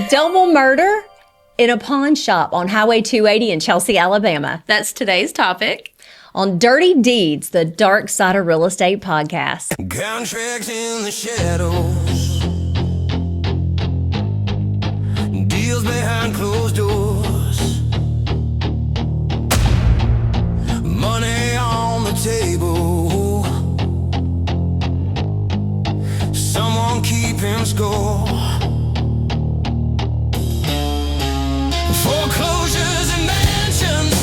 Double murder in a pawn shop on Highway 280 in Chelsea, Alabama. That's today's topic. On Dirty Deeds, the Dark Side of Real Estate podcast. Contracts in the shadows, deals behind closed doors, money on the table, someone keeping score. Foreclosures and mansions,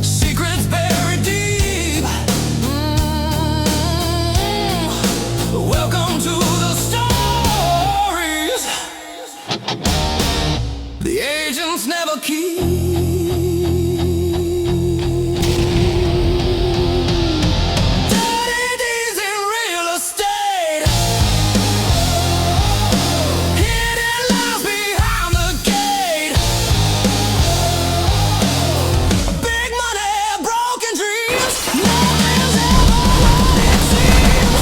secrets buried deep. Welcome to the stories the agents never keep. Dirty deeds in real estate, hidden lies behind the gate. Big money, broken dreams, nothing's ever what it seems.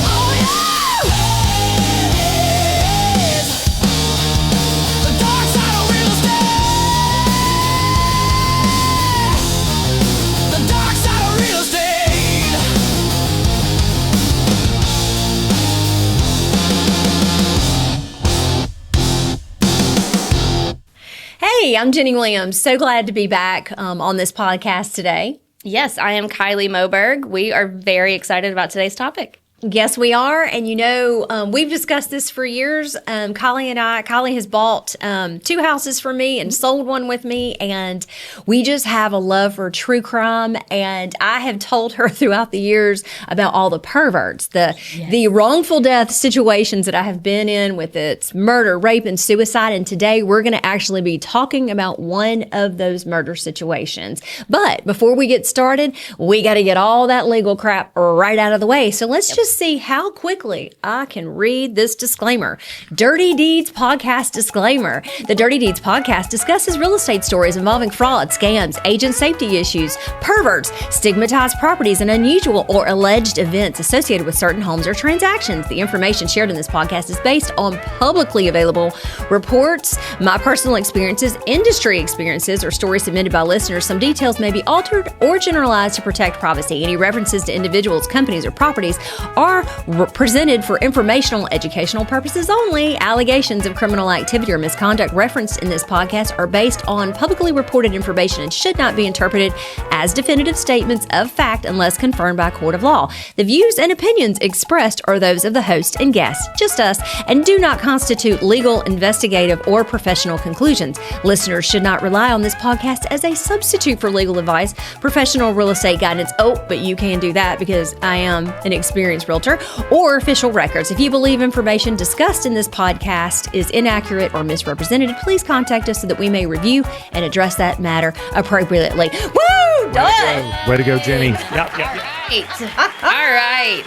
Oh yeah! The dark side of real estate. The dark side of real estate. Hey, I'm Jenny Williams. So glad to be back on this podcast today. Yes, I am Kylie Moberg. We are very excited about today's topic. Yes, we are. And we've discussed this for years. Kylie has bought 2 houses for me and sold one with me. And we just have a love for true crime. And I have told her throughout the years about all the perverts, the wrongful death situations that I have been in with its murder, rape, and suicide. And today we're going to actually be talking about one of those murder situations. But before we get started, we got to get all that legal crap right out of the way. So let's just see how quickly I can read this disclaimer. Dirty Deeds Podcast disclaimer. The Dirty Deeds Podcast discusses real estate stories involving fraud, scams, agent safety issues, perverts, stigmatized properties, and unusual or alleged events associated with certain homes or transactions. The information shared in this podcast is based on publicly available reports, my personal experiences, industry experiences, or stories submitted by listeners. Some details may be altered or generalized to protect privacy. Any references to individuals, companies, or properties are presented for informational, educational purposes only. Allegations of criminal activity or misconduct referenced in this podcast are based on publicly reported information and should not be interpreted as definitive statements of fact unless confirmed by a court of law. The views and opinions expressed are those of the host and guests, just us, and do not constitute legal, investigative, or professional conclusions. Listeners should not rely on this podcast as a substitute for legal advice, professional real estate guidance. Oh, but you can do that because I am an experienced realtor, or official records. If you believe information discussed in this podcast is inaccurate or misrepresented, please contact us so that we may review and address that matter appropriately. Woo! Done! Way to go, Jenny. All right.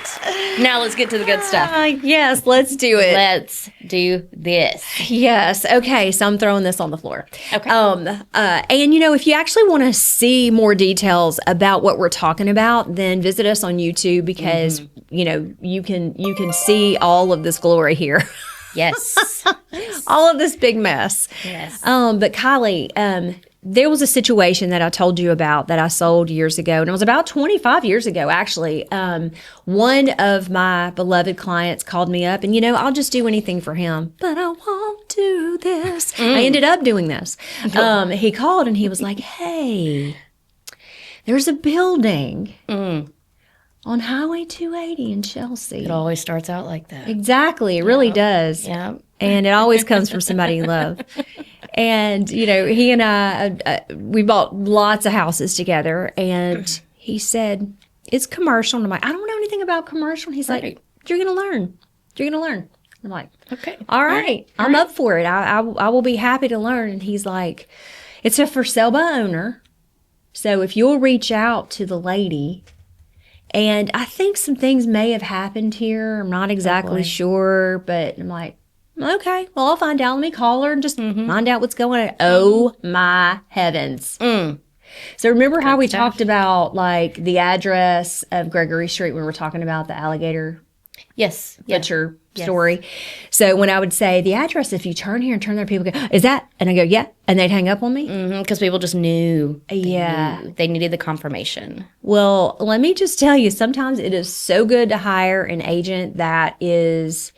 Now let's get to the good stuff. Yes, let's do it. Let's do this. Yes. Okay. So I'm throwing this on the floor. Okay. And if you actually want to see more details about what we're talking about, then visit us on YouTube because you can see all of this glory here. Yes. All of this big mess. Yes. But Kylie, there was a situation that I told you about that I sold years ago, and it was about 25 years ago, actually. One of my beloved clients called me up, and I'll just do anything for him, but I won't do this. I ended up doing this. He called and he was like, "Hey, there's a building on Highway 280 in Chelsea." It always starts out like that. Exactly. It really does. Yeah. And it always comes from somebody you love. And, he and I, we bought lots of houses together. And he said, "It's commercial." And I'm like, "I don't know anything about commercial." And he's like, "You're going to learn. You're going to learn." I'm like, "Okay. All right. I'm up for it. I will be happy to learn." And he's like, "It's a for sale by owner. So if you'll reach out to the lady, and I think some things may have happened here. I'm not exactly sure, but I'm like, okay, well, I'll find out. Let me call her and just find out what's going on." Oh, my heavens. So remember how we talked about like the address of Gregory Street when we were talking about the alligator Yes. butcher story? So when I would say the address, if you turn here and turn there, people go, is that? And I go, yeah. And they'd hang up on me. Because people just knew. Yeah. They needed the confirmation. Well, let me just tell you, sometimes it is so good to hire an agent that is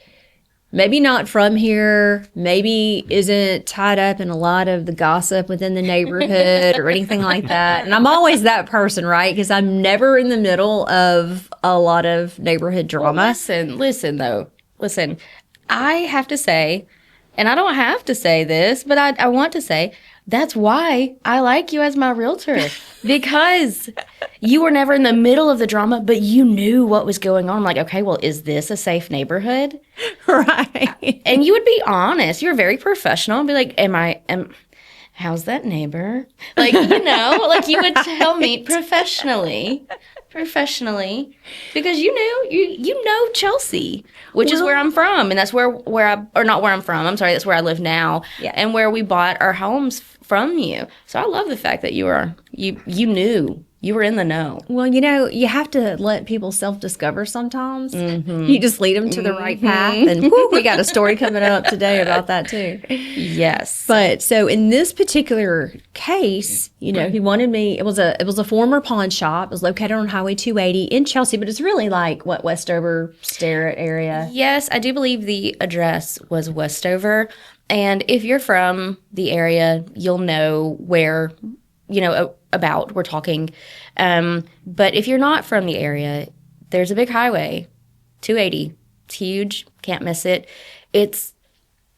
maybe not from here, maybe isn't tied up in a lot of the gossip within the neighborhood or anything like that. And I'm always that person, right? Because I'm never in the middle of a lot of neighborhood drama. Listen, though. Listen, I have to say, and I don't have to say this, but I want to say, that's why I like you as my realtor. Because you were never in the middle of the drama, but you knew what was going on. I'm like, okay, well, is this a safe neighborhood? Right. And you would be honest. You're very professional and be like, how's that neighbor? Like, like you would tell me professionally, because you know Chelsea, which is where I'm from, and that's where not where I'm from. I'm sorry, that's where I live now, and where we bought our homes from you. So I love the fact that you knew. You were in the know. Well, you have to let people self-discover sometimes. You just lead them to the right path. And we got a story coming up today about that too. Yes. But so in this particular case, he wanted me, it was a former pawn shop. It was located on Highway 280 in Chelsea, but it's really like Westover, Starrett area. Yes, I do believe the address was Westover. And if you're from the area, you'll know where, about we're talking. But if you're not from the area, there's a big highway, 280. It's huge. Can't miss it. It's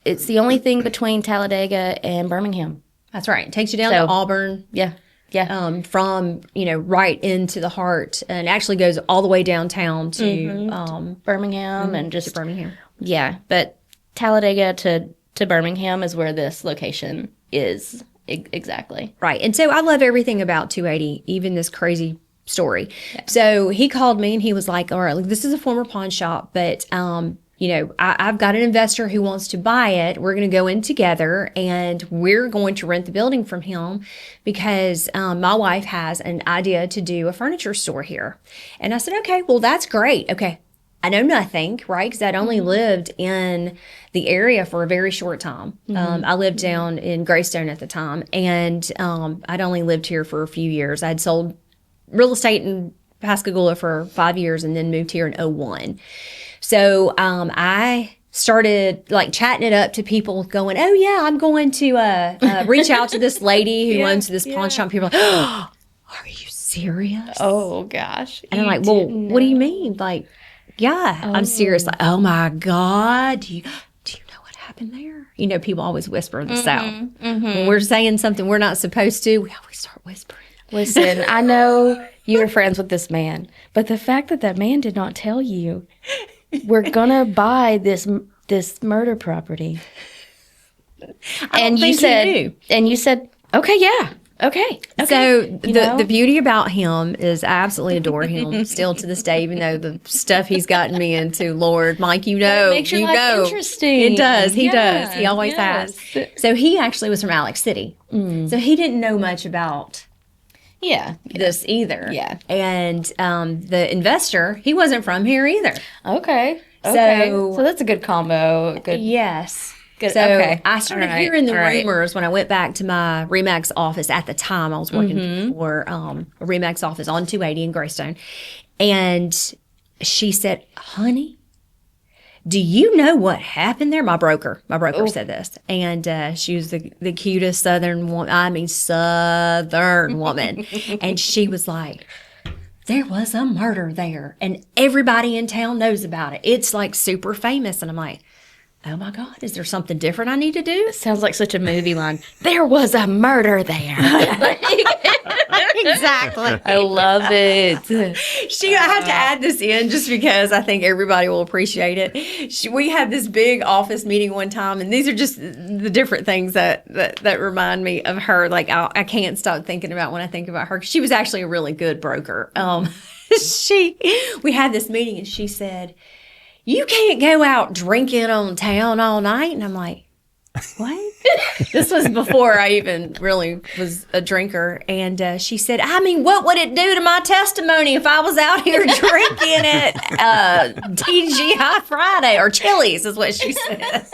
the only thing between Talladega and Birmingham. That's right. It takes you down to Auburn. Yeah. Yeah. From, right into the heart, and actually goes all the way downtown to Birmingham and just to Birmingham. Yeah. But Talladega to Birmingham is where this location is. Exactly. Right. And so I love everything about 280, even this crazy story. Yeah. So he called me and he was like, all right, look, this is a former pawn shop, but, I've got an investor who wants to buy it. We're going to go in together and we're going to rent the building from him because my wife has an idea to do a furniture store here. And I said, okay, well, that's great. Okay. I know nothing, right? Because I'd only lived in the area for a very short time. I lived down in Greystone at the time, and I'd only lived here for a few years. I'd sold real estate in Pascagoula for 5 years and then moved here in 2001. So I started like chatting it up to people going, oh, yeah, I'm going to reach out to this lady who owns this pawn shop. People are like, oh, are you serious? Oh, gosh. And I'm like, well, what do you mean? Like, yeah, I'm serious. Like, oh my God, do you know what happened there? People always whisper in the South. When we're saying something we're not supposed to, we always start whispering. Listen, I know you were friends with this man, but the fact that man did not tell you, we're gonna buy this murder property, and you said, okay, yeah. Okay. So the beauty about him is I absolutely adore him still to this day, even though the stuff he's gotten me into, Lord, Mike, it makes your life interesting. It does. He does. He always has. So he actually was from Alex City. So he didn't know much about this either. Yeah. And the investor, he wasn't from here either. Okay. So that's a good combo. Good. Yes. So I started hearing the rumors when I went back to my RE/MAX office at the time. I was working for a RE/MAX office on 280 in Greystone. And she said, honey, do you know what happened there? My broker said this. And she was the cutest Southern woman. I mean, Southern woman. And she was like, there was a murder there. And everybody in town knows about it. It's like super famous. And I'm like, oh my God, is there something different I need to do? Sounds like such a movie line. There was a murder there. Exactly. I love it. I have to add this in just because I think everybody will appreciate it. We had this big office meeting one time, and these are just the different things that remind me of her. Like I can't stop thinking about when I think about her. She was actually a really good broker. We had this meeting, and she said, you can't go out drinking on town all night. And I'm like, what? This was before I even really was a drinker. And she said, I mean, what would it do to my testimony if I was out here drinking at TGI Friday or Chili's is what she said.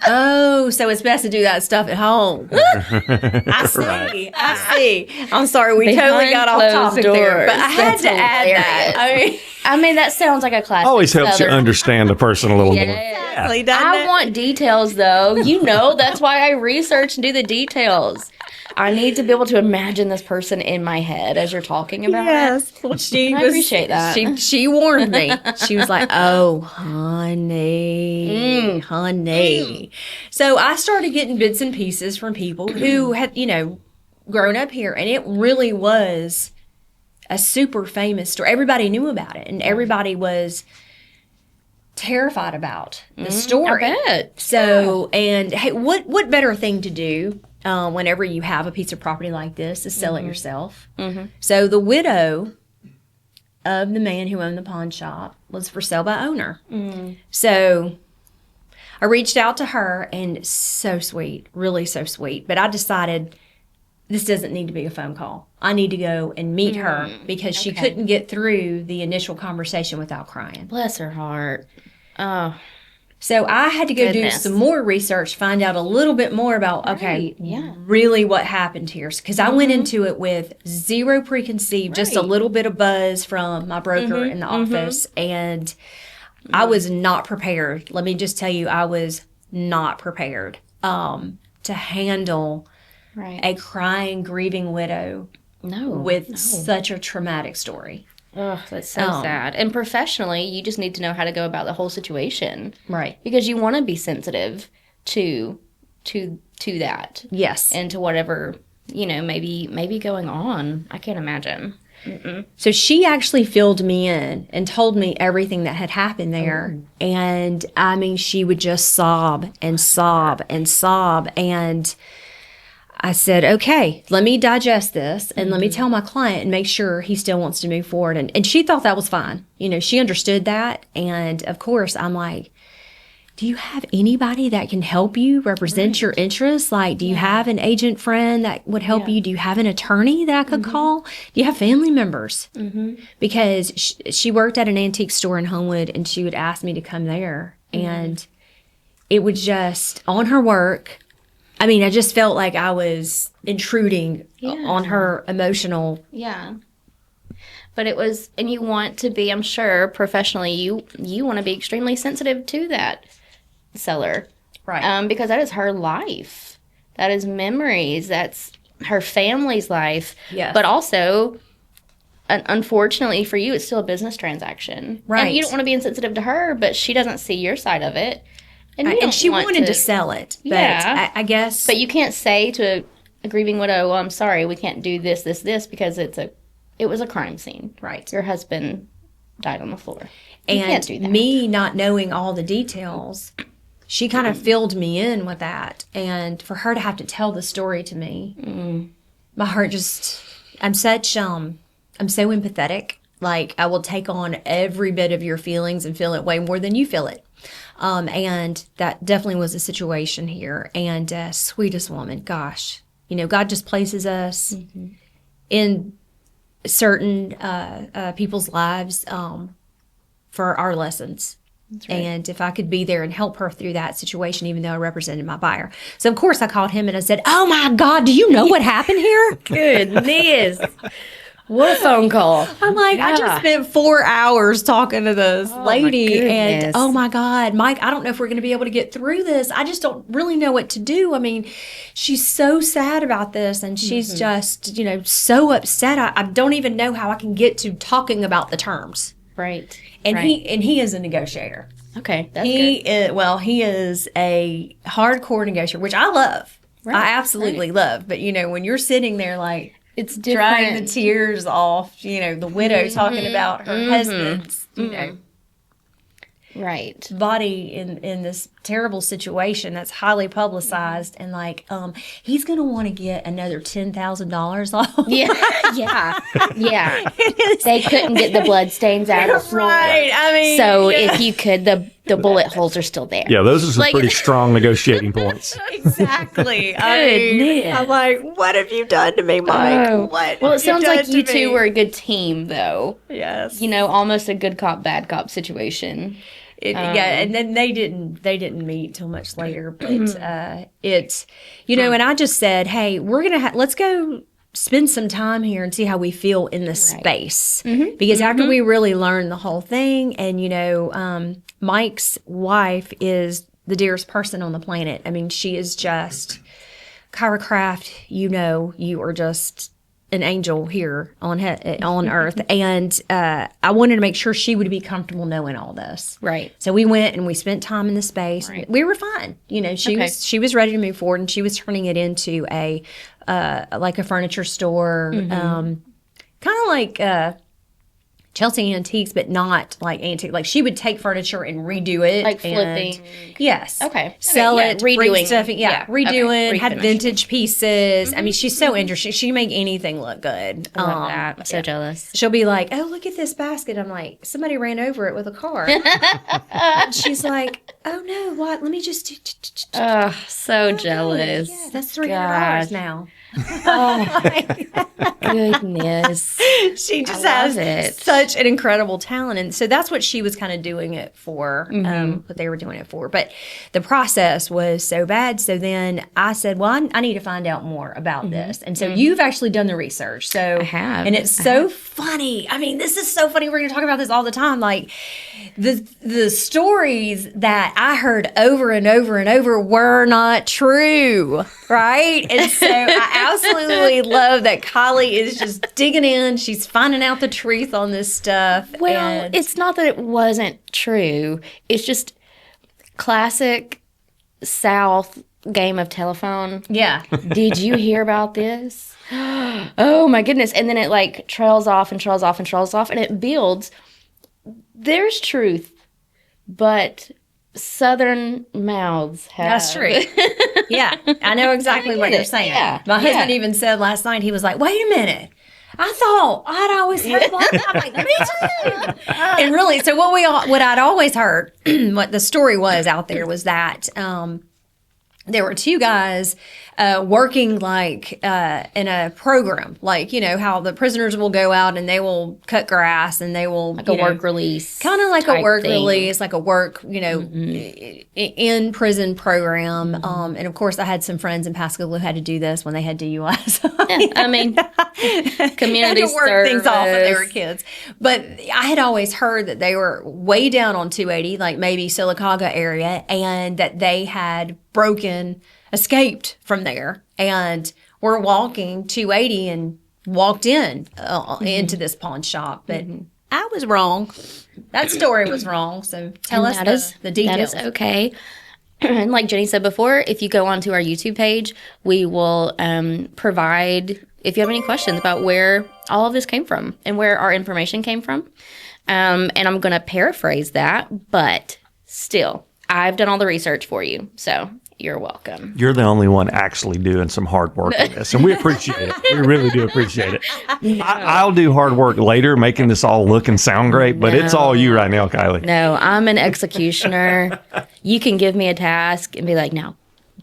Oh, so it's best to do that stuff at home. I see. Right. I see. I'm sorry. We totally got off topic there. But I had to add that. I mean, that sounds like a classic. Always helps you Southern. understand a person a little more. Exactly, doesn't I it? want details, though. That's why I research and do the details. I need to be able to imagine this person in my head as you're talking about it. Well, I appreciate that. She warned me. She was like, "Oh, honey, honey." So I started getting bits and pieces from people who had, grown up here, and it really was a super famous story. Everybody knew about it, and everybody was terrified about the story. I bet. So, and hey, what better thing to do whenever you have a piece of property like this is sell it yourself. So the widow of the man who owned the pawn shop was for sale by owner. So I reached out to her, and so sweet, really so sweet. But I decided this doesn't need to be a phone call. I need to go and meet her because she couldn't get through the initial conversation without crying. Bless her heart. Oh, So I had to go do Goodness. some more research, find out a little bit more about, really what happened here. Because I went into it with zero preconceived, just a little bit of buzz from my broker in the office. And I was not prepared. Let me just tell you, I was not prepared to handle a crying, grieving widow with such a traumatic story. Oh, that's so sad. And professionally, you just need to know how to go about the whole situation. Right. Because you want to be sensitive to that. Yes. And to whatever, maybe going on. I can't imagine. So she actually filled me in and told me everything that had happened there. And I mean, she would just sob and sob and sob. And I said, okay, let me digest this and let me tell my client and make sure he still wants to move forward. And she thought that was fine. She understood that. And of course, I'm like, do you have anybody that can help you represent your interests? Like, do you have an agent friend that would help you? Do you have an attorney that I could call? Do you have family members? Because she worked at an antique store in Homewood, and she would ask me to come there. And it would just, on her work, I mean, I just felt like I was intruding on her emotional. Yeah. But it was, and you want to be, I'm sure, professionally, you want to be extremely sensitive to that seller. Right. Because that is her life. That is memories. That's her family's life. Yes. But also, unfortunately for you, it's still a business transaction. Right. And you don't want to be insensitive to her, but she doesn't see your side of it. And, you And don't she want wanted to sell it. But Yeah. I guess. But you can't say to a grieving widow, well, I'm sorry, we can't do this, because it was a crime scene. Right. Your husband died on the floor. You And can't do that. me not knowing all the details, she kind of filled me in with that. And for her to have to tell the story to me, my heart just, I'm so empathetic. Like, I will take on every bit of your feelings and feel it way more than you feel it. And that definitely was a situation here. And sweetest woman, gosh, God just places us in certain people's lives for our lessons. Right. And if I could be there and help her through that situation, even though I represented my buyer. So, of course, I called him and I said, oh, my God, do you know what happened here? Goodness. What a phone call. I'm like, I just spent 4 hours talking to this lady. And, goodness. oh, my God, Mike, I don't know if we're going to be able to get through this. I just don't really know what to do. I mean, she's so sad about this. And she's just, so upset. I don't even know how I can get to talking about the terms. Right. And he is a negotiator. Okay, that's good. He is a hardcore negotiator, which I love. Right. I absolutely love. But, when you're sitting there like, It's drying the different. tears off, the widow talking about her husband's, Right. body in this terrible situation that's highly publicized, and like, he's gonna want to get another $10,000 off. Yeah. They couldn't get the blood stains out of the floor. Right. I mean, So if you could, the bullet holes are still there. Yeah, those are some Like- pretty strong negotiating points. Exactly. Goodness. I'm like, what have you done to me, Mike? Oh. What? Well, it have sounds done like to you two me? were a good team, though. Yes. You know, almost a good cop, bad cop situation. Yeah, and then they didn't meet till much later, but it's, you know, and I just said, hey, we're gonna let's go spend some time here and see how we feel in the space, because after we really learn the whole thing, and you know, Mike's wife is the dearest person on the planet. I mean, she is just Kyra Craft. You know, you are just an angel here on earth, and I wanted to make sure she would be comfortable knowing all this. Right. So we went and we spent time in the space. Right. We were fine. You know, she was ready to move forward, and she was turning it into a like a furniture store, kind of like Chelsea Antiques, but not like antique. Like she would take furniture and redo it, Like and- flipping. Yes. Okay. Sell Yeah, it, bring redoing. stuff. Yeah. Redoing. Okay. Had Refinish. vintage pieces. I mean, she's so interesting. She can make anything look good. I love that. I'm so jealous. She'll be like, "Oh, look at this basket." I'm like, "Somebody ran over it with a car." And she's like, "Oh no, what? Let me just." Oh, so jealous. Yeah, that's $300 Gosh. now. Goodness. She just I has love it. such an incredible talent, and so that's what she was kind of doing it for, what they were doing it for. But the process was so bad, so then I said, well, I need to find out more about this. And so you've actually done the research. So I have. and it's so funny. I mean, this is so funny. We're going to talk about this all the time. Like the stories that I heard over and over and over were not true, right? And so I absolutely love that Kylie is just digging in. She's finding out the truth on this stuff. Well, and it's not that it wasn't true. It's just classic South game of telephone. yeah. Did you hear about this? Oh my goodness. And then it like trails off and trails off and trails off, and it builds. There's truth, but Southern mouths have. That's true. Yeah, I know exactly what get you're it. saying. Yeah, My husband yeah. even said last night, he was like, wait a minute. I thought I'd always heard one. I'm like, me too. And really, so what I'd always heard, what the story was out there was that there were two guys working like in a program, like, you know, how the prisoners will go out and they will cut grass and they will Like a work release. kind of like a type work thing. release, like a work, you know, in prison program. And of course, I had some friends in Pascagoula who had to do this when they had DUIs. I mean, community had to work things off when they were service. kids. But I had always heard that they were way down on 280, like maybe Sylacauga area, and that they had escaped from there, and were walking 280 and walked in into this pawn shop. But I was wrong. That story was wrong. So tell us the details. That is okay. And like Jenny said before, if you go onto our YouTube page, we will provide, if you have any questions about where all of this came from and where our information came from. And I'm going to paraphrase that, but still, I've done all the research for you. So you're welcome. You're the only one actually doing some hard work in this, and we appreciate it. We really do appreciate it. I'll do hard work later, making this all look and sound great, but it's all you right now, Kylie. No, I'm an executioner. You can give me a task and be like, now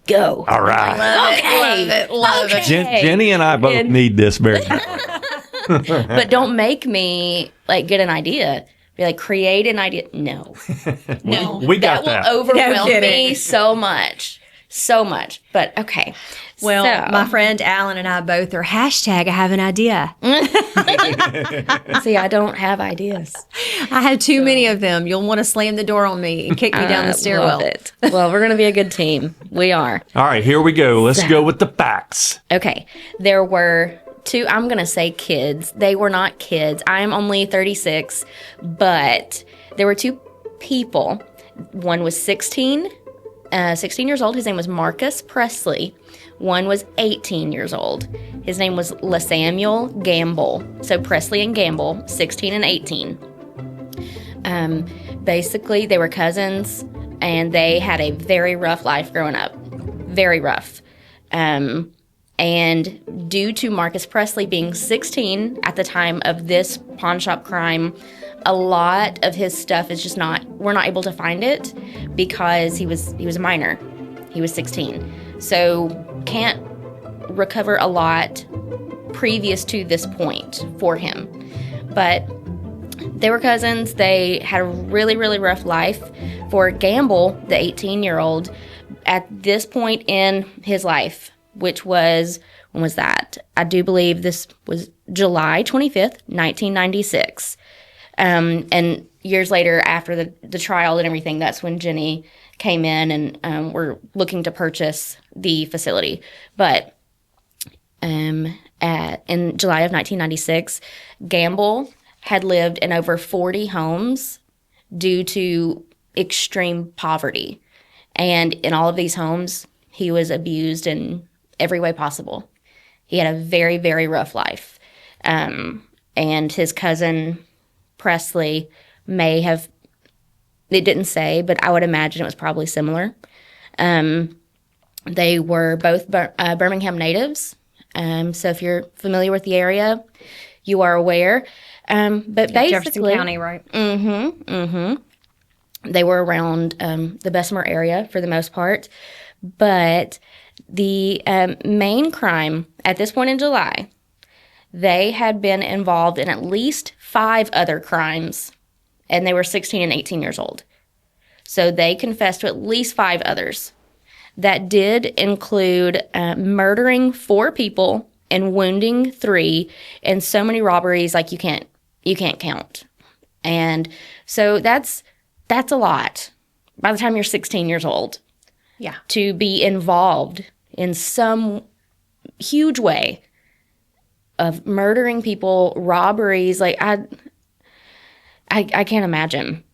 go. All right. Love it. Jenny and I both need this very much. But don't make me like get an idea. Be like, create an idea. No. We got That that. will overwhelm No kidding. me so much. So much. But okay. Well, So, my friend Alan and I both are hashtag I have an idea. see, I don't have ideas. I have too many of them. You'll want to slam the door on me and kick me down the stairwell. Love it. Well, we're going to be a good team. We are. All right, here we go. Let's go with the facts. Okay. There were two, I'm going to say kids. They were not kids. I am only 36, but there were two people. One was 16 years old. His name was Marcus Presley. One was 18 years old. His name was LaSamuel Gamble. So Presley and Gamble, 16 and 18. Basically, they were cousins, and they had a very rough life growing up. Very rough. And due to Marcus Presley being 16 at the time of this pawn shop crime, a lot of his stuff is just we're not able to find it because he was a minor. He was 16. So can't recover a lot previous to this point for him. But they were cousins. They had a really, really rough life. For Gamble, the 18-year-old, at this point in his life, which was, when was that? I do believe this was July 25th, 1996. And years later, after the trial and everything, that's when Jenny came in and were looking to purchase the facility. But in July of 1996, Gamble had lived in over 40 homes due to extreme poverty. And in all of these homes, he was abused in every way possible. He had a very, very rough life. And his cousin, Presley, may have, it didn't say, but I would imagine it was probably similar. They were both Birmingham natives. So if you're familiar with the area, you are aware. But basically, Jefferson County, right? They were around the Bessemer area for the most part. But the main crime at this point in July, they had been involved in at least 5 other crimes, and they were 16 and 18 years old. So they confessed to at least 5 others. That did include murdering 4 people and wounding 3, and so many robberies like you can't count. And so that's a lot by the time you're 16 years old. Yeah. To be involved in some huge way of murdering people, robberies, like I can't imagine.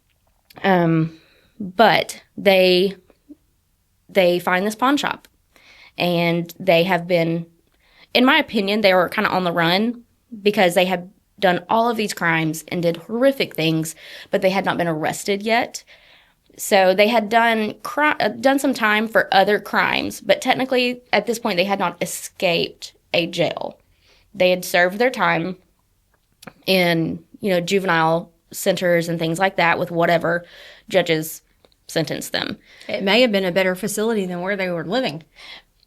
But they find this pawn shop, and they have been, in my opinion, they were kind of on the run because they had done all of these crimes and did horrific things, but they had not been arrested yet. So they had done some time for other crimes, but technically at this point they had not escaped a jail. They had served their time in, juvenile centers and things like that with whatever judges sentenced them. It may have been a better facility than where they were living.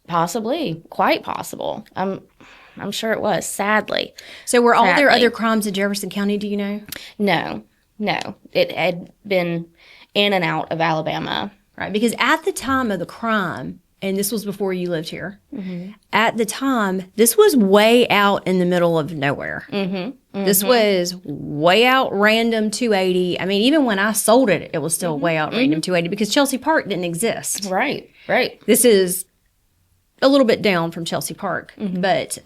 Possibly, quite possible. I'm sure it was, sadly. So were all their Sadly. other crimes in Jefferson County, do you know? No. It had been in and out of Alabama. Right, because at the time of the crime, and this was before you lived here, at the time, this was way out in the middle of nowhere. This was way out random 280. I mean, even when I sold it, it was still way out random 280 because Chelsea Park didn't exist. Right. This is a little bit down from Chelsea Park, but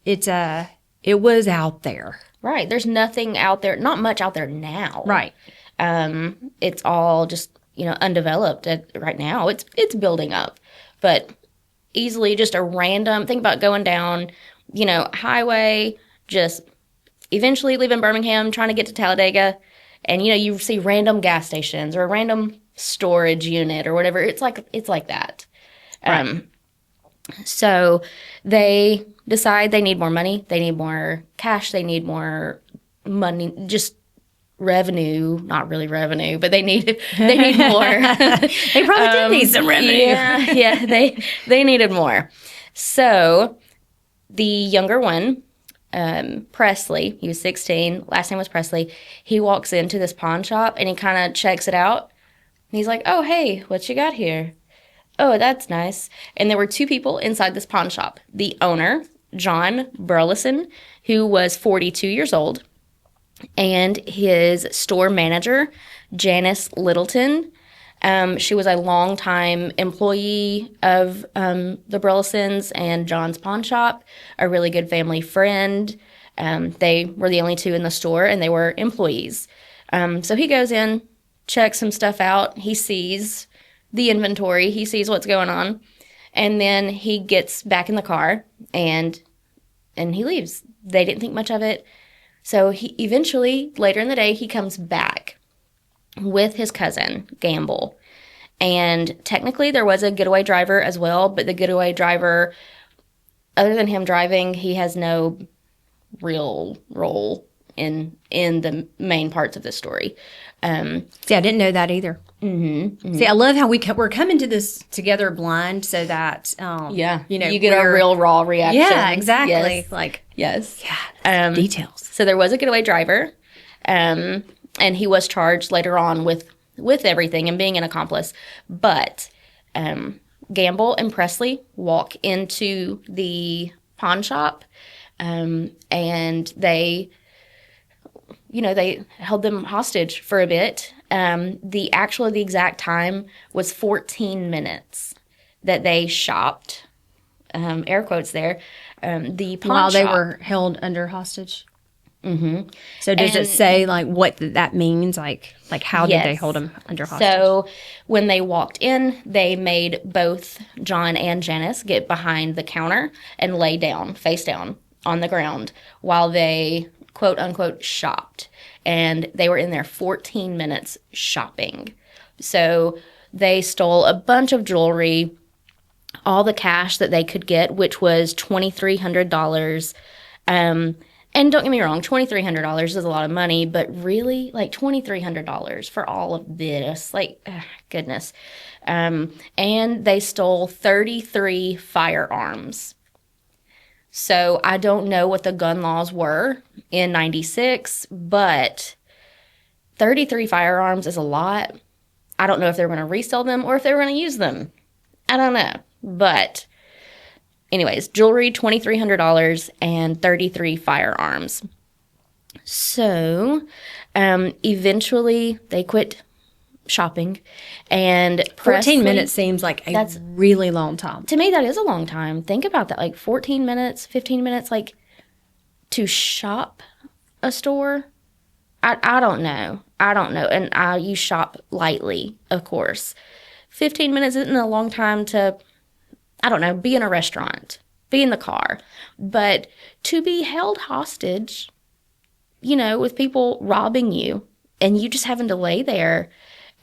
it was out there. Right. There's nothing out there, not much out there now. Right. It's all just, undeveloped right now. It's building up. But easily just a random, think about going down, highway, just eventually leaving Birmingham, trying to get to Talladega, and, you see random gas stations or a random storage unit or whatever. It's like that. Right. So they decide they need more money, they need more cash, they need more money, just revenue, not really revenue, but they need more. They probably did need some revenue. Yeah, they needed more. So the younger one, Presley, he was 16, last name was Presley, he walks into this pawn shop and he kind of checks it out. And he's like, "Oh, hey, what you got here? Oh, that's nice." And there were 2 people inside this pawn shop. The owner, John Burleson, who was 42 years old, and his store manager, Janice Littleton. She was a longtime employee of the Burlesons and John's pawn shop, a really good family friend. They were the only 2 in the store, and they were employees. So he goes in, checks some stuff out. He sees the inventory. He sees what's going on. And then he gets back in the car, and he leaves. They didn't think much of it. So he eventually, later in the day, he comes back with his cousin, Gamble. And technically there was a getaway driver as well, but the getaway driver, other than him driving, he has no real role in the main parts of the story. See, I didn't know that either. Mm-hmm. See, I love how we're coming to this together blind, so that you get a real raw reaction. Yeah, exactly. Yes. Like yes, details. So there was a getaway driver, and he was charged later on with everything and being an accomplice. But Gamble and Presley walk into the pawn shop, and they held them hostage for a bit. The exact time was 14 minutes that they shopped, air quotes there, the pawn While they shop. were held under hostage. Mm-hmm. So does it say like what that means? Like how did they hold them under hostage? So when they walked in, they made both John and Janice get behind the counter and lay down, face down on the ground while they quote unquote shopped. And they were in there 14 minutes shopping. So they stole a bunch of jewelry, all the cash that they could get, which was $2,300. And don't get me wrong, $2,300 is a lot of money, but really, like $2,300 for all of this, like, goodness. And they stole 33 firearms. So I don't know what the gun laws were in 96, but 33 firearms is a lot. I don't know if they were going to resell them or if they were going to use them. I don't know. But anyways, jewelry, $2,300, and 33 firearms. So eventually they quit shopping, and 14 minutes seems like a really long time. To me, that is a long time. Think about that, like 14 minutes, 15 minutes, like to shop a store. I don't know. And you shop lightly, of course. 15 minutes isn't a long time to, I don't know, be in a restaurant, be in the car. But to be held hostage, with people robbing you and you just having to lay there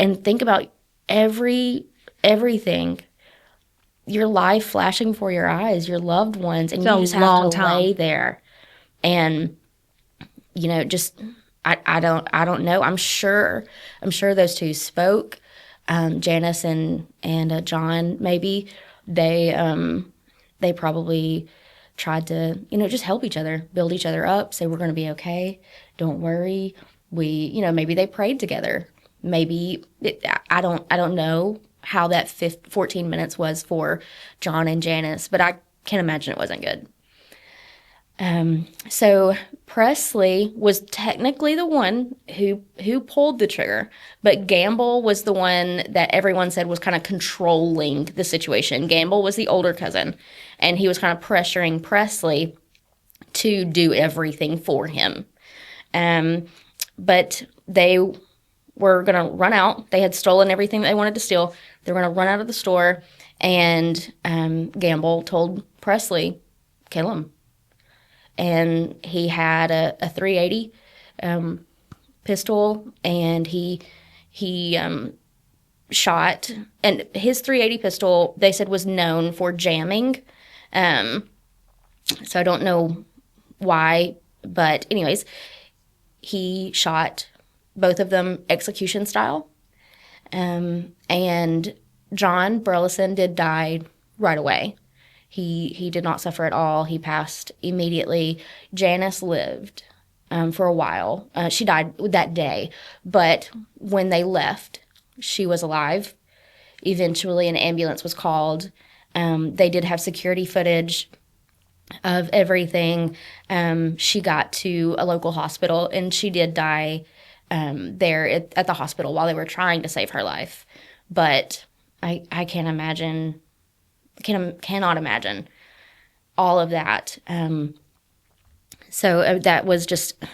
and think about everything, your life flashing before your eyes, your loved ones, and you just have to lay there. And, just, I don't know. I'm sure those two spoke. Janice and John, maybe they probably tried to, just help each other, build each other up, say we're going to be okay. Don't worry. Maybe they prayed together. Maybe I don't know how that 14 minutes was for John and Janice, but I can't imagine it wasn't good. So Presley was technically the one who pulled the trigger, but Gamble was the one that everyone said was kind of controlling the situation. Gamble was the older cousin, and he was kind of pressuring Presley to do everything for him. But they were going to run out. They had stolen everything they wanted to steal. They were going to run out of the store, and Gamble told Presley, kill him. And he had a 380 pistol, and he shot. And his 380 pistol, they said, was known for jamming. So I don't know why, but anyways, he shot both of them execution style. And John Burleson did die right away. He did not suffer at all. He passed immediately. Janice lived for a while. She died that day. But when they left, she was alive. Eventually, an ambulance was called. They did have security footage of everything. She got to a local hospital, and she did die there at the hospital while they were trying to save her life. But I can't imagine... cannot imagine all of that. So that was just,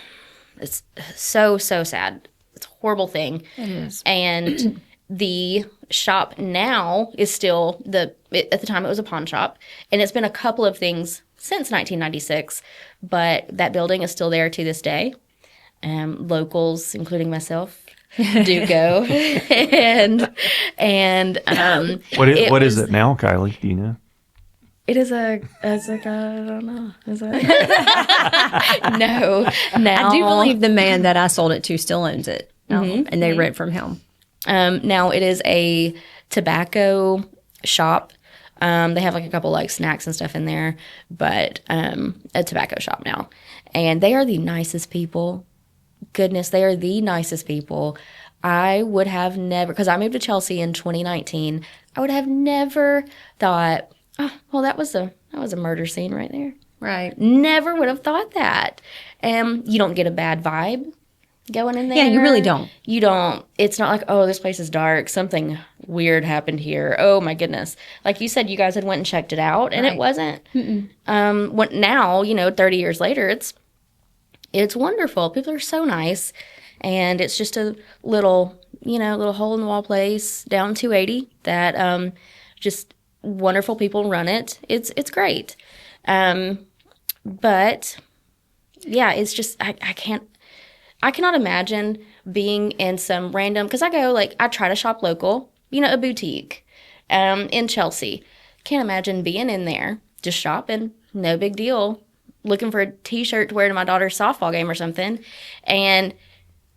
it's so sad. It's a horrible thing. It is. And the shop now is still at the time it was a pawn shop, and it's been a couple of things since 1996, but that building is still there to this day. Locals, including myself, do go. and what is it now, Kylie? Do you know? It is it's like, I don't know. Is it? No. Now, I do believe the man that I sold it to still owns it, and they rent from him. now it is a tobacco shop. They have like a couple like snacks and stuff in there, but a tobacco shop now. And they are the nicest people. Goodness, they are the nicest people. I would have never, because I moved to Chelsea in 2019, I would have never thought, oh, well, that was a murder scene right there. Right. Never would have thought that. You don't get a bad vibe going in there. Yeah, you really don't. You don't. It's not like, oh, this place is dark. Something weird happened here. Oh, my goodness. Like you said, you guys had went and checked it out, and it wasn't. Now, 30 years later, it's wonderful. People are so nice. And it's just a little hole-in-the-wall place down 280 that just wonderful people run it. It's great. But, yeah, it's just, I cannot imagine being in some random, because I try to shop local, a boutique in Chelsea. Can't imagine being in there, just shopping, no big deal, looking for a T-shirt to wear to my daughter's softball game or something. And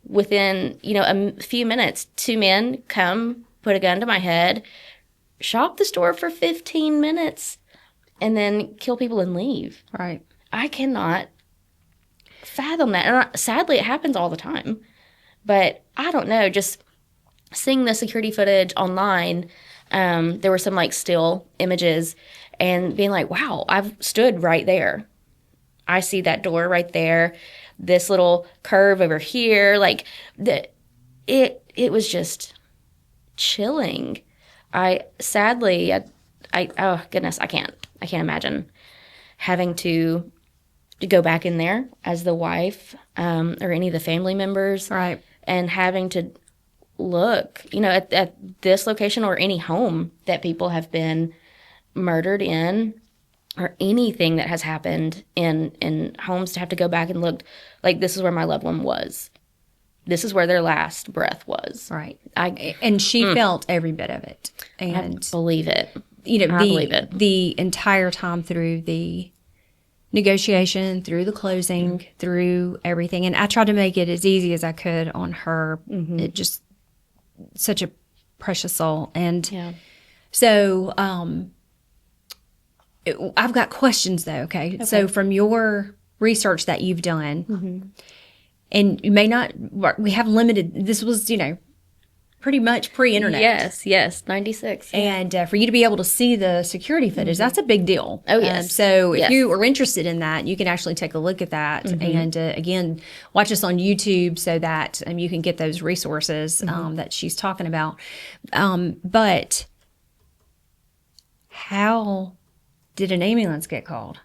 within, a few minutes, two men come, put a gun to my head, shop the store for 15 minutes, and then kill people and leave. Right. I cannot fathom that. And sadly, it happens all the time. But I don't know, just seeing the security footage online, there were some like still images and being like, wow, I've stood right there. I see that door right there, this little curve over here. Like it was just chilling. Oh goodness, I can't imagine having to go back in there as the wife or any of the family members, Right. and having to look, at this location or any home that people have been murdered in, or anything that has happened in homes, to have to go back and look, like, this is where my loved one was. This is where their last breath was. Right. And she felt every bit of it. And I believe it. I believe it. The entire time through the negotiation, through the closing, through everything. And I tried to make it as easy as I could on her. It just, such a precious soul. And so I've got questions though. Okay. So from your research that you've done, and you may not, we have limited, this was, pretty much pre-internet. Yes, 96. And for you to be able to see the security footage, that's a big deal. Oh, yes. So if you are interested in that, you can actually take a look at that. And again, watch us on YouTube so that you can get those resources that she's talking about. But how did an ambulance get called?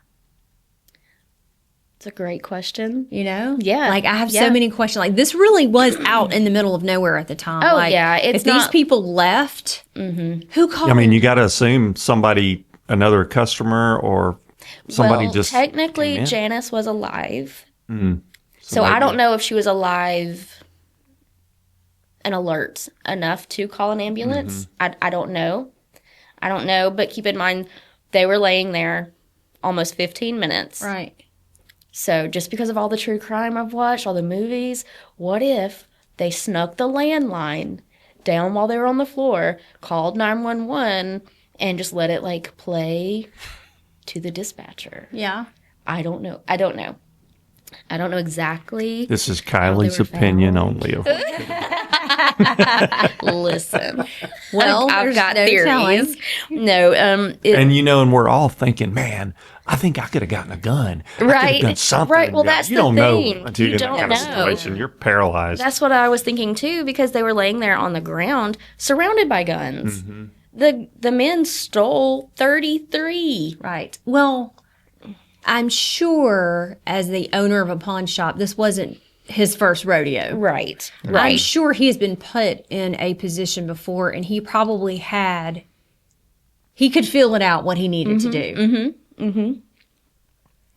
It's a great question. Yeah. Like, I have so many questions. Like, this really was out in the middle of nowhere at the time. Oh, like, yeah. If these people left, who called? I mean, you got to assume another customer or somebody well, just technically, came in. Janice was alive. So I don't know if she was alive and alert enough to call an ambulance. I don't know. But keep in mind, they were laying there almost 15 minutes. Right. So just because of all the true crime I've watched, all the movies, what if they snuck the landline down while they were on the floor, called 911, and just let it, like, play to the dispatcher? Yeah. I don't know. I don't know exactly. This is Kylie's opinion only. Listen. Well, I've there's got no theories. telling. No, And we're all thinking, man, I think I could have gotten a gun. I could have Right. done something. Right. Well, that's you the don't thing. know until You you're in that don't kind of know. situation. You're paralyzed. that's what I was thinking too, because they were laying there on the ground, surrounded by guns. The men stole 33. Right. Well, I'm sure as the owner of a pawn shop, this wasn't his first rodeo. Right. I'm sure he has been put in a position before, and he probably he could feel it out what he needed to do.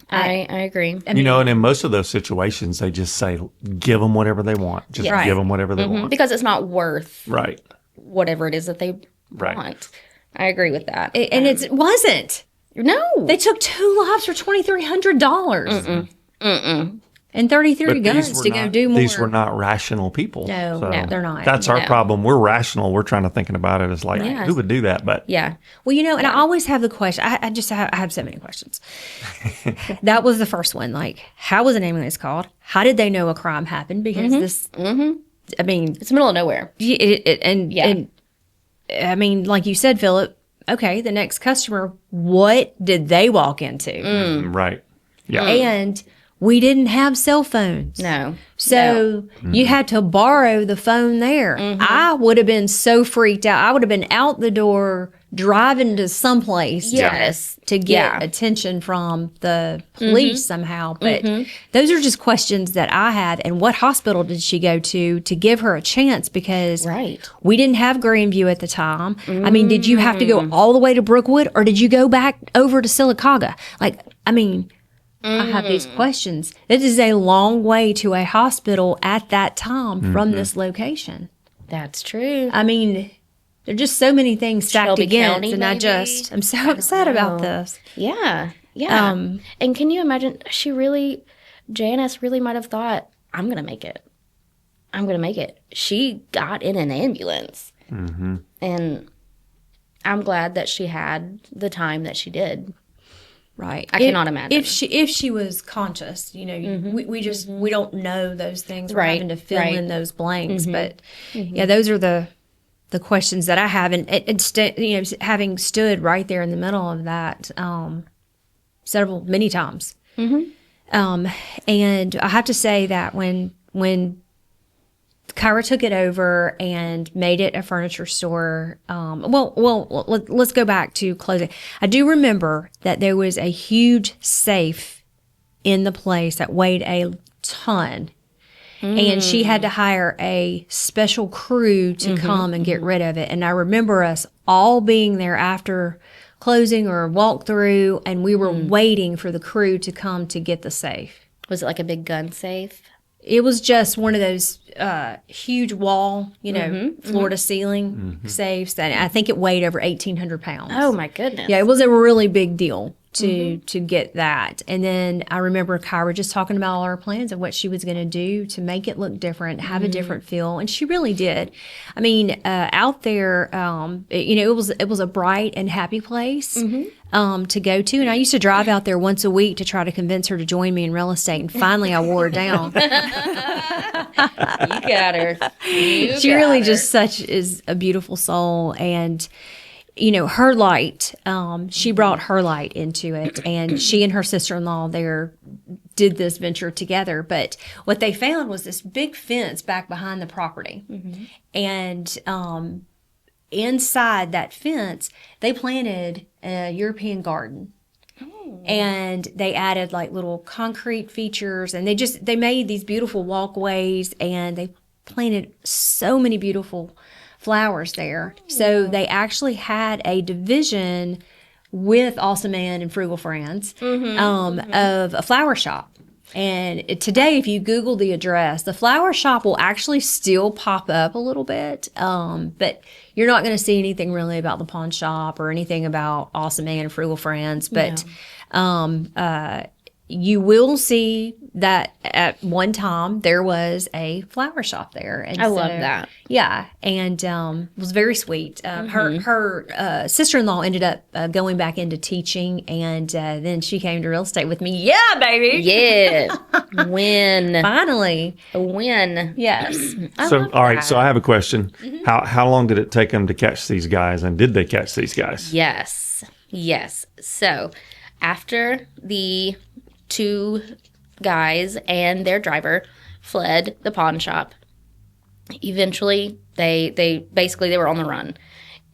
I agree. I mean, and in most of those situations, they just say, give them whatever they want. Just Right. give them whatever they want. Because it's not worth Right. whatever it is that they Right. want. I agree with that. and it wasn't. No. They took 2 lives for $2,300 and 33 guns to go do more. These were not rational people. No, they're not. That's our problem. We're rational. We're trying to thinking about it as like, who would do that? But Yeah. Well, and I always have the question. I have so many questions. That was the first one. Like, how was an ambulance called? How did they know a crime happened? Because this, I mean, It's the middle of nowhere. and I mean, like you said, Philip. Okay, the next customer. What did they walk into? right. Yeah. And we didn't have cell phones. No. So you had to borrow the phone there. I would have been so freaked out. I would have been out the door driving to someplace Yes. to get attention from the police somehow. But those are just questions that I have. And what hospital did she go to give her a chance? Because Right. we didn't have Grandview at the time. I mean, did you have to go all the way to Brookwood or did you go back over to Sylacauga? Like, I mean, I have these questions. It is a long way to a hospital at that time from this location. That's true. I mean, there are just so many things stacked Shelby against, County, and maybe? I'm so upset about this. Yeah. Yeah. And can you imagine, Janice really might have thought, I'm going to make it. I'm going to make it. She got in an ambulance. And I'm glad that she had the time that she did. Right. I cannot imagine. If she was conscious, we don't know those things. We're Right, having to fill right. in those blanks. But yeah, those are the questions that I have, and having stood right there in the middle of that many times. And I have to say that when Kyra took it over and made it a furniture store. Let's go back to closing. I do remember that there was a huge safe in the place that weighed a ton. And she had to hire a special crew to come and get rid of it. And I remember us all being there after closing or walk through, and we were waiting for the crew to come to get the safe. Was it like a big gun safe? It was just one of those huge wall, floor to ceiling safes. And I think it weighed over 1,800 pounds. Oh, my goodness. Yeah, it was a really big deal to get that. And then I remember Kyra just talking about all her plans of what she was going to do to make it look different, have a different feel, and she really did. I mean, out there, it was a bright and happy place to go to, and I used to drive out there once a week to try to convince her to join me in real estate. And finally, I wore her down. You got her. She really just is a beautiful soul, and her light, she brought her light into it, and she and her sister-in-law there did this venture together. But what they found was this big fence back behind the property. And inside that fence, they planted a European garden. And they added like little concrete features, and they made these beautiful walkways, and they planted so many beautiful flowers there. So they actually had a division with Awesome Man and Frugal Friends of a flower shop. And today, if you Google the address, the flower shop will actually still pop up a little bit, but you're not going to see anything really about the pawn shop or anything about Awesome Man and Frugal Friends. But you will see that at one time there was a flower shop there. And I love that. Yeah, and it was very sweet. Her sister-in-law ended up going back into teaching, and then she came to real estate with me. Yeah, baby. Yeah. Win. Finally. A win. Yes. So, all right. So I have a question. How long did it take them to catch these guys, and did they catch these guys? Yes. So after the two guys and their driver fled the pawn shop, eventually they were on the run.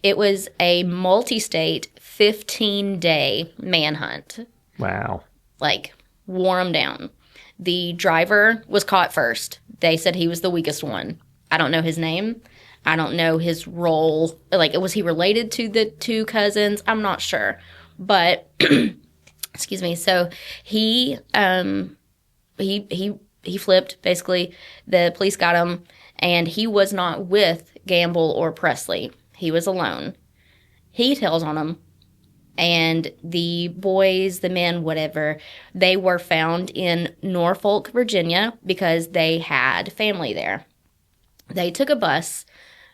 It was a multi-state 15-day manhunt. Wow. Like, wore them down. The driver was caught first. They said he was the weakest one. I don't know his name. I don't know his role. Like, was he related to the two cousins? I'm not sure. But excuse me. So he flipped, basically. The police got him, and he was not with Gamble or Presley. He was alone. He tells on him, And the boys, the men, whatever, they were found in Norfolk, Virginia, because they had family there. They took a bus,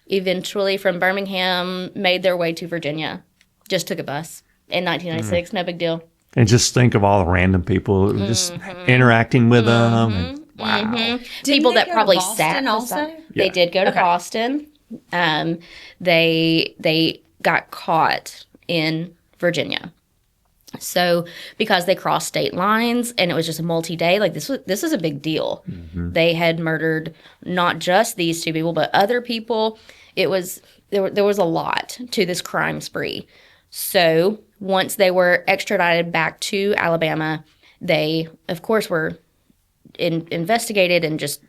eventually from Birmingham, made their way to Virginia. Just took a bus in 1996, no big deal. And just think of all the random people just interacting with them. And, wow. People they that go to probably Boston sat also? beside- They did go to Boston. They got caught in Virginia. So because they crossed state lines and it was just a multi-day, like this is a big deal. They had murdered not just these two people, but other people. It was there was a lot to this crime spree. So once they were extradited back to Alabama, they of course were investigated and just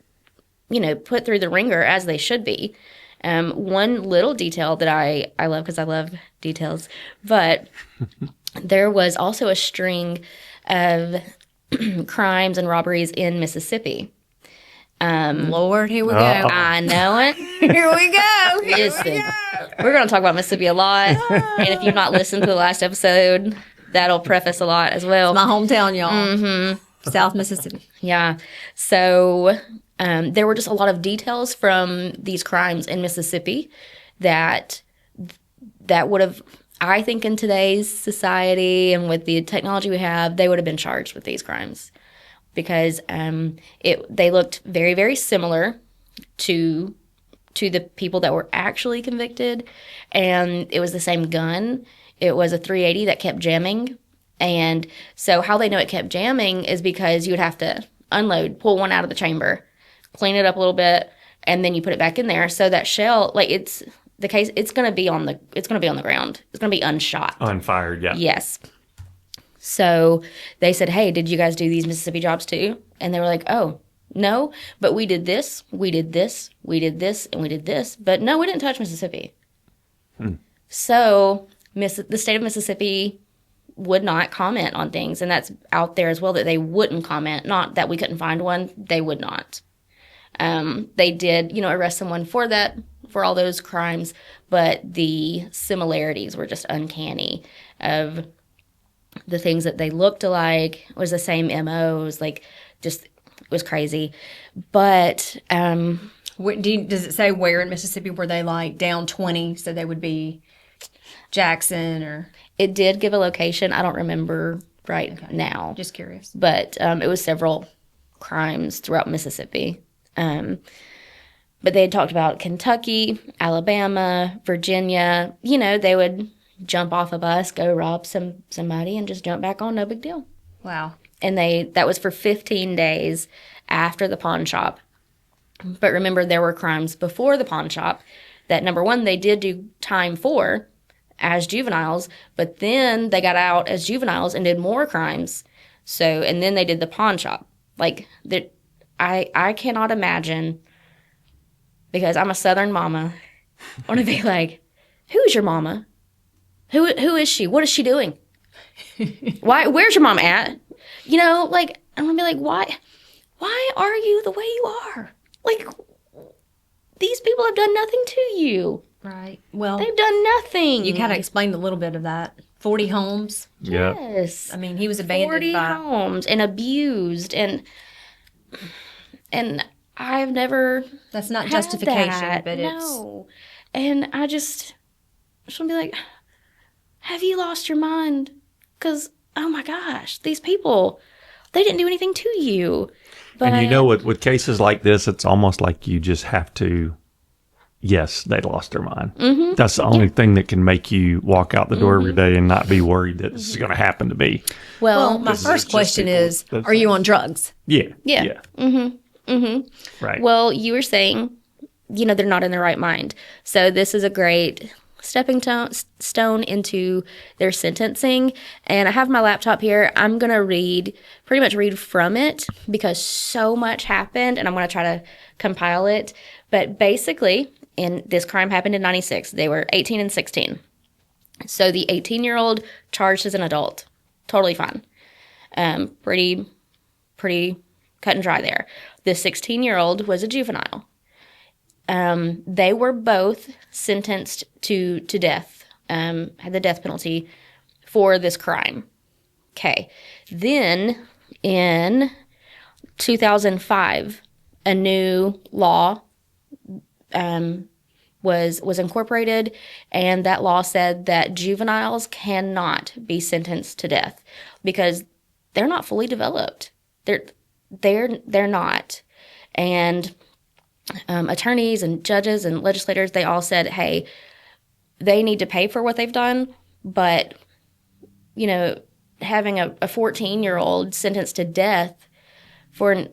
put through the ringer as they should be. One little detail that I love, because I love details, but there was also a string of crimes and robberies in Mississippi. Lord, here we go. I know it. Here we go. Listen, we're going to talk about Mississippi a lot. And if you've not listened to the last episode, that'll preface a lot as well. My hometown, y'all. South Mississippi. Yeah. So there were just a lot of details from these crimes in Mississippi that would have, I think, in today's society and with the technology we have, they would have been charged with these crimes because they looked very, very similar to the people that were actually convicted, and it was the same gun. It was a 380 that kept jamming. And so how they know it kept jamming is because you would have to pull one out of the chamber, clean it up a little bit, and then you put it back in there. So that shell, like it's going to be on the ground. It's going to be unshot. Unfired, yeah. Yes. So they said, "Hey, did you guys do these Mississippi jobs too?" And they were like, "Oh, no, but we did this, we did this, we did this, and we did this. But no, we didn't touch Mississippi." So the state of Mississippi would not comment on things, and that's out there as well, that they wouldn't comment. Not that we couldn't find one, they would not. They did, arrest someone for that, for all those crimes, but the similarities were just uncanny of the things that they looked alike. It was the same MOs, like just, it was crazy. But Does it say where in Mississippi were they, like down 20, so they would be Jackson or? it did give a location. I don't remember now. Just curious. But it was several crimes throughout Mississippi. But they had talked about Kentucky, Alabama, Virginia. They would jump off a bus, go rob somebody, and just jump back on. No big deal. Wow. And that was for 15 days after the pawn shop. But remember, there were crimes before the pawn shop that, number one, they did do time for as juveniles, but then they got out as juveniles and did more crimes. So, and then they did the pawn shop. Like, I cannot imagine, because I'm a Southern mama, I want to be like, who's your mama? Who is she? What is she doing? Where's your mom at? I'm gonna be like, why are you the way you are? Like, these people have done nothing to you. Right. Well, They've done nothing. you kind of explained a little bit of that. 40 homes. Yeah. Yes. I mean, he was abandoned 40 by homes and abused, and I've never That's not had justification, that. but it's No. And I just want to be like, have you lost your mind? Because, oh my gosh, these people, they didn't do anything to you. But And with cases like this, it's almost like you just have to, yes, they lost their mind. Mm-hmm. That's the only thing that can make you walk out the door every day and not be worried that this is going to happen to me. well, my Because it's first just question people is, that are you on drugs? Yeah. Yeah. Yeah. Right. Well, you were saying, they're not in their right mind. So this is a great stepping stone into their sentencing. And I have my laptop here. I'm going to pretty much read from it, because so much happened, and I'm going to try to compile it. But basically, this crime happened in 96. They were 18 and 16. So the 18-year-old charged as an adult. Totally fine. Pretty cut and dry there. The 16-year-old was a juvenile. They were both sentenced to death, had the death penalty for this crime. Okay. Then in 2005, a new law was incorporated, and that law said that juveniles cannot be sentenced to death because they're not fully developed. They're not. And attorneys and judges and legislators, they all said, hey, they need to pay for what they've done, but, you know, having a 14-year-old sentenced to death for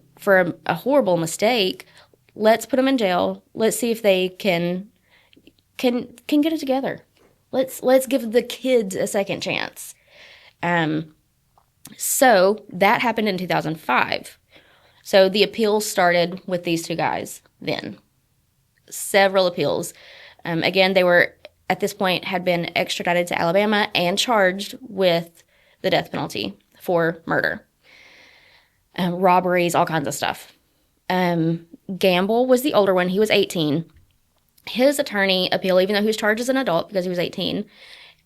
a horrible mistake, let's put them in jail. Let's see if they can get it together. Let's give the kids a second chance. So that happened in 2005. So the appeals started with these two guys then. Several appeals. Again, they were, at this point, had been extradited to Alabama and charged with the death penalty for murder. Robberies, all kinds of stuff. Gamble was the older one. He was 18. His attorney appealed, even though he was charged as an adult because he was 18.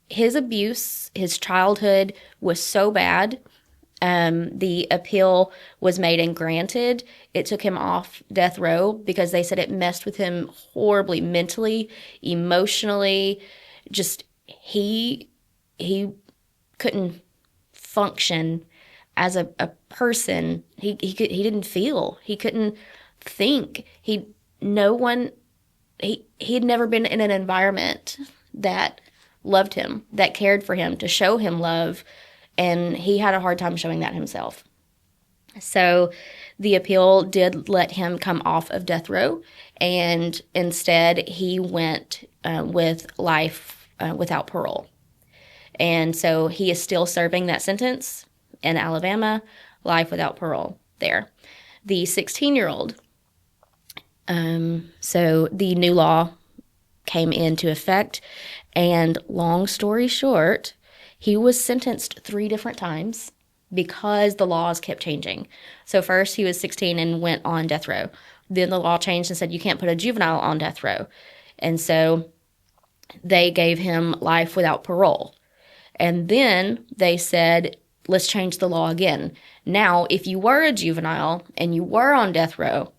His abuse, his childhood was so bad. The appeal was made and granted. It took him off death row because they said it messed with him horribly, mentally, emotionally. Just he couldn't function as a person. He didn't feel. He couldn't think. He had never been in an environment that loved him, that cared for him, to show him love, and he had a hard time showing that himself. So the appeal did let him come off of death row, and instead he went with life without parole. And so he is still serving that sentence in Alabama, life without parole there. The 16-year-old, so the new law came into effect, and long story short, he was sentenced 3 different times because the laws kept changing. So first he was 16 and went on death row. Then the law changed and said you can't put a juvenile on death row. And so they gave him life without parole. And then they said, let's change the law again. Now, if you were a juvenile and you were on death row,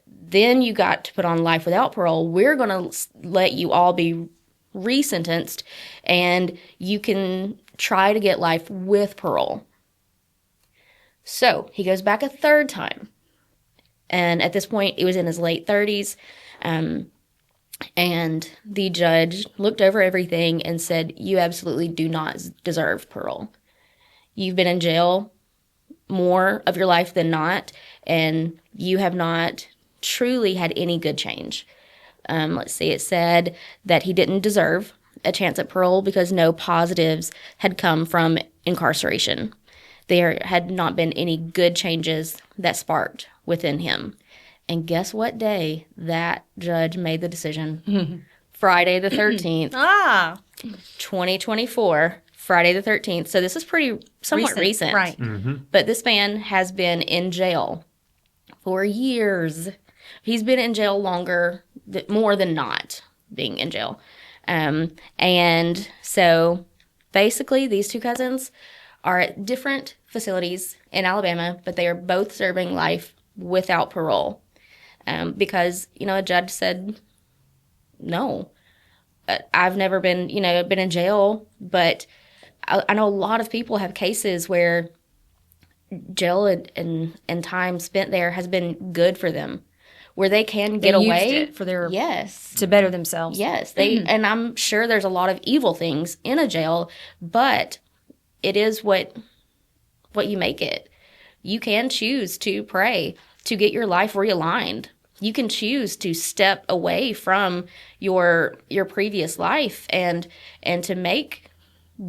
then you got to put on life without parole. We're going to let you all be resentenced, and you can try to get life with parole. So he goes back a 3rd time. And at this point, he was in his late 30s. And the judge looked over everything and said, you absolutely do not deserve parole. You've been in jail more of your life than not, and you have not truly had any good change. Let's see, it said that he didn't deserve a chance at parole because no positives had come from incarceration. There had not been any good changes that sparked within him. And guess what day that judge made the decision? Friday the 13th, 2024, Friday the 13th. So this is somewhat recent. Right. But this man has been in jail for years. He's been in jail more than not being in jail. And so basically these two cousins are at different facilities in Alabama, but they are both serving life without parole. Because, a judge said, no, I've never been in jail, but I know a lot of people have cases where jail and time spent there has been good for them, where they can get away. Used it for their yes, to better themselves. Yes, and I'm sure there's a lot of evil things in a jail, but it is what you make it. You can choose to pray to get your life realigned. You can choose to step away from your previous life and to make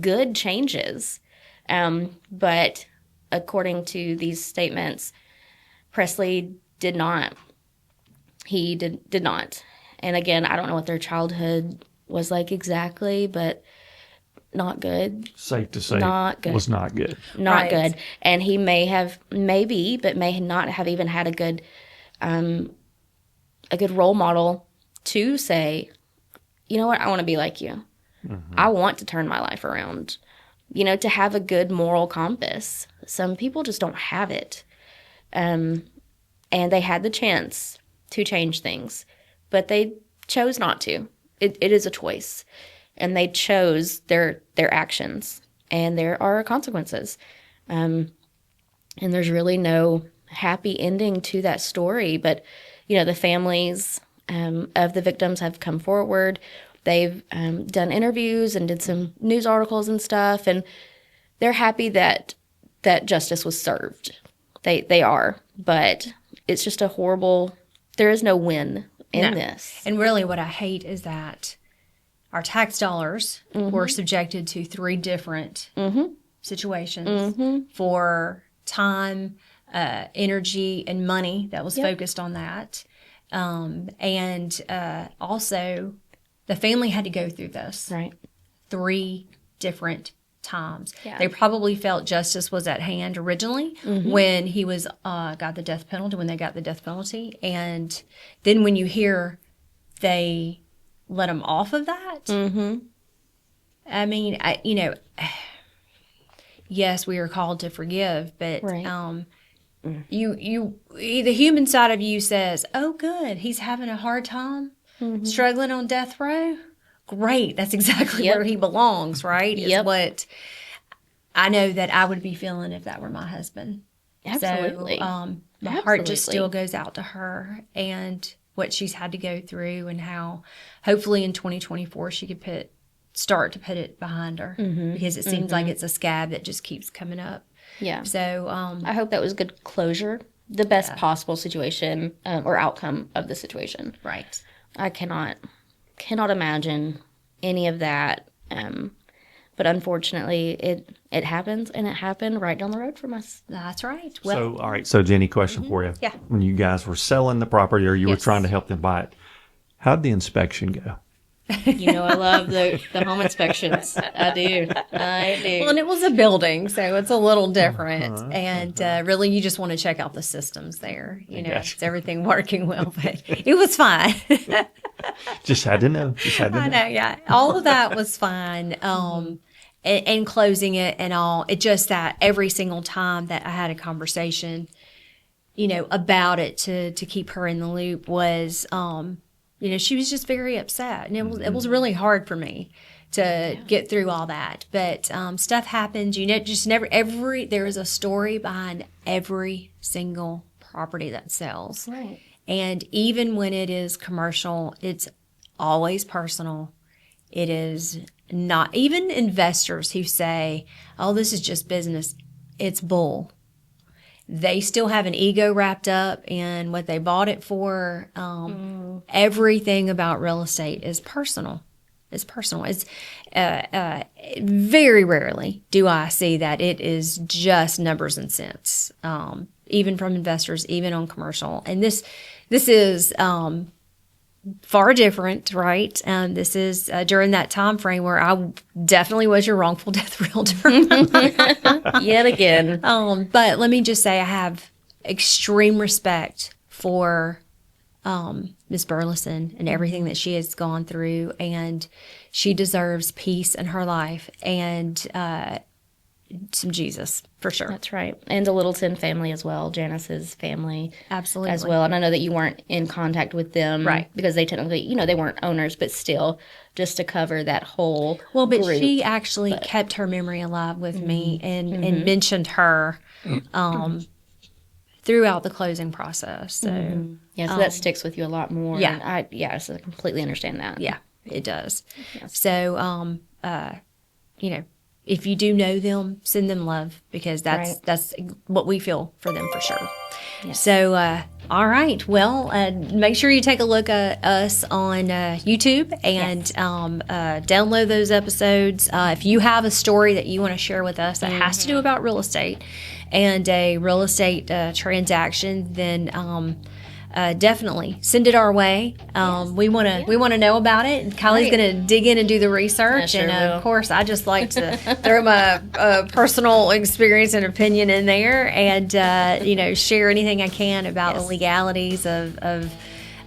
good changes. But according to these statements, Presley did not. He did not. And again, I don't know what their childhood was like exactly, but not good. Safe to say, not good. Was not good. Not Right. good. And he may not have even had a good role model to say, you know what, I want to be like you. I want to turn my life around, you know, to have a good moral compass. Some people just don't have it. And they had the chance to change things, but they chose not to. It is a choice. And they chose their actions, and there are consequences. And there's really no happy ending to that story. But, you know, the families of the victims have come forward. They've done interviews and did some news articles and stuff, and they're happy that justice was served. They are, but it's just a horrible. There is no win in this. And really, what I hate is that our tax dollars were subjected to 3 different situations for time, energy, and money that was focused on that. And also, the family had to go through this. Right. 3 different times. Yeah. They probably felt justice was at hand originally when he was got the death penalty, when they got the death penalty. And then when you hear they let him off of that, I mean, yes, we are called to forgive, but Right. the human side of you says, oh, good, he's having a hard time, struggling on death row. Great, that's exactly where he belongs, right? Is what I know that I would be feeling if that were my husband. Absolutely. So, my heart just still goes out to her and what she's had to go through, and how hopefully in 2024 she could start to put it behind her, because it seems like it's a scab that just keeps coming up. Yeah. So I hope that was good closure, the best possible situation or outcome of the situation. right. I cannot imagine any of that. But unfortunately, it happens, and it happened right down the road from us. That's right. Well, So, all right. So, Jenny, question for you. Yeah. When you guys were selling the property, or you were Yes. trying to help them buy it, how'd the inspection go? You know, I love the home inspections. I do. well, and it was a building, so it's a little different. And really, you just want to check out the systems there. You know, Gotcha. is everything working well? But it was fine. Just had to know. I know, yeah. All of that was fine. And closing it and all. It just that every single time that I had a conversation, you know, about it to keep her in the loop was, you know, she was just very upset. And it was really hard for me to get through all that. But stuff happens, you know, just never, there is a story behind every single property that sells. Right. And even when it is commercial, it's always personal. It is not, even investors who say, oh, this is just business, it's bull. They still have an ego wrapped up in what they bought it for. Everything about real estate is personal. It's personal. It's very rarely do I see that it is just numbers and cents, even from investors, even on commercial. And this is far different, right? This is during that time frame where I definitely was your wrongful death realtor. Yet again. But let me just say, I have extreme respect for Miss Burleson and everything that she has gone through, and she deserves peace in her life and some Jesus for sure. That's right. And the Littleton family as well, Janice's family. Absolutely. As well. And I know that you weren't in contact with them. Right. Because they technically, you know, they weren't owners, but still, just to cover that whole Well, but group. she actually kept her memory alive with me and mentioned her throughout the closing process. So, Yeah, so that sticks with you a lot more. Yeah. And so I completely understand that. yeah, it does. So, you know, if you do know them, send them love, because that's what we feel for them for sure. Yes. So, all right. Well, make sure you take a look at us on YouTube and download those episodes. If you have a story that you want to share with us that has to do about real estate and a real estate transaction, then definitely send it our way. We want to know about it. And Kylie's going to dig in and do the research. I sure and will. of course, I just like to throw my personal experience and opinion in there, and you know, share anything I can about the legalities of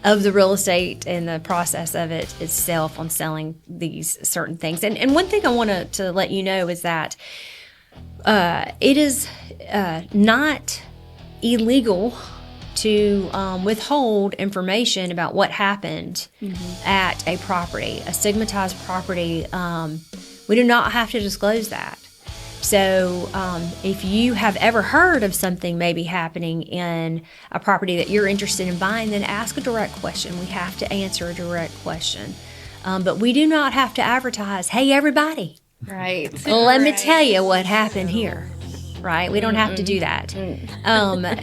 of the real estate and the process of it itself on selling these certain things. And one thing I want to let you know is that it is not illegal to withhold information about what happened at a property, a stigmatized property. We do not have to disclose that. So if you have ever heard of something maybe happening in a property that you're interested in buying, then ask a direct question. We have to answer a direct question. But we do not have to advertise, hey, everybody, Right. let me tell you what happened here. Right? We don't have to do that.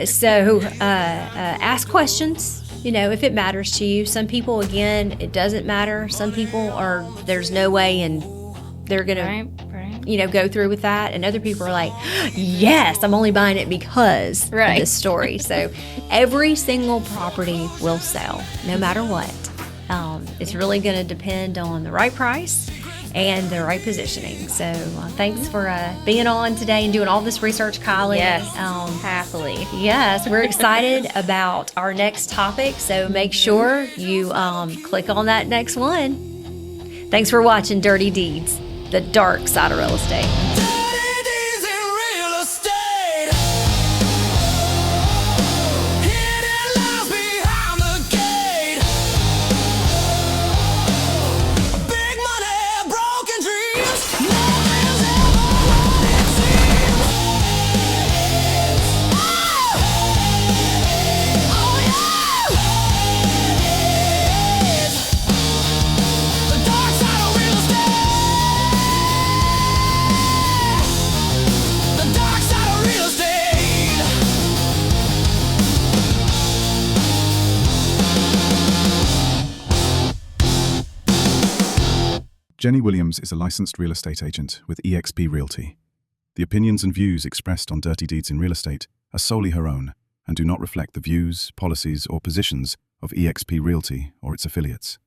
So ask questions, if it matters to you. Some people, again, it doesn't matter. Some people there's no way and they're going to, go through with that. And other people are like, yes, I'm only buying it because of this story. So every single property will sell no matter what. It's really going to depend on the right price and the right positioning. So thanks for being on today and doing all this research, Kylie. Yes, happily. Yes, we're excited about our next topic. So make sure you click on that next one. Thanks for watching Dirty Deeds, the dark side of real estate. Dirty deeds in real estate. Hidden lies behind the gate. Big money, broken dreams. Nothing's ever what it seems. Oh yeah. The dark side of real estate. The dark side of real estate. Jenny Williams is a licensed real estate agent with EXP Realty. The opinions and views expressed on Dirty Deeds in Real Estate are solely her own and do not reflect the views, policies, or positions of EXP Realty or its affiliates.